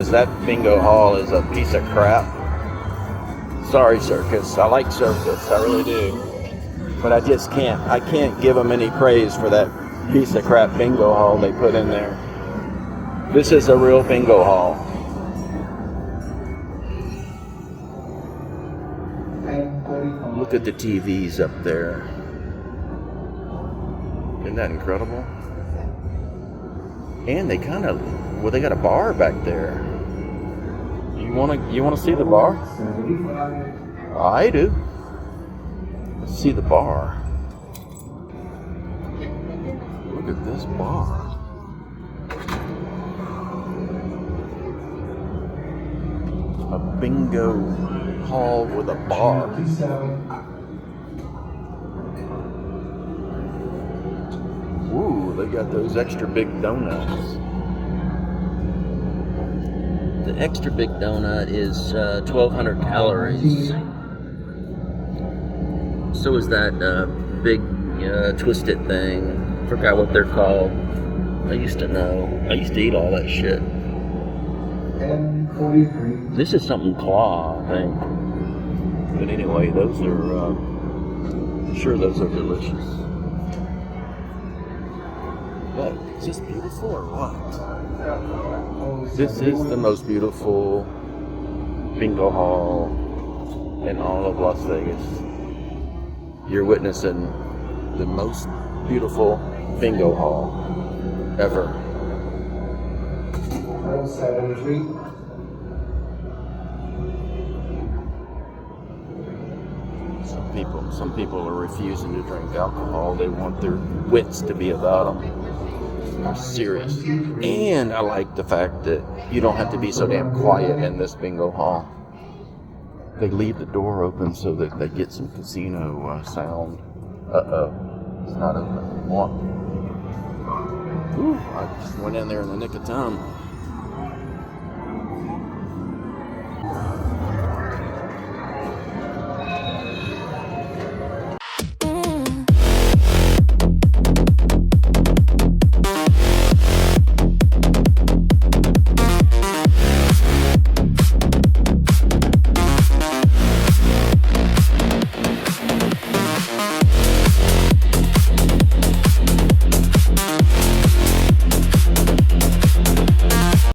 Circus, that bingo hall is a piece of crap. Sorry, Circus. I like Circus, I really do. But I just can't. I can't give them any praise for that piece of crap bingo hall they put in there. This is a real bingo hall. Look at the TVs up there. Isn't that incredible? And they kind of, well, they got a bar back there. You wanna see the bar? I do. Let's see the bar. Look at this bar. A bingo hall with a bar. Ooh, they got those extra big donuts. The extra big donut is 1,200 calories. So is that big twisted thing. Forgot what they're called. I used to know. I used to eat all that shit. This is something claw, I think. But anyway, those are, I'm sure those are delicious. But is this beautiful or what? This is the most beautiful bingo hall in all of Las Vegas. You're witnessing the most beautiful bingo hall ever. Some people are refusing to drink alcohol. They want their wits to be about them. They're serious. And I like the fact that you don't have to be so damn quiet in this bingo hall. They leave the door open so that they get some casino sound. Uh-oh. It's not open anymore. Ooh, I just went in there in the nick of time.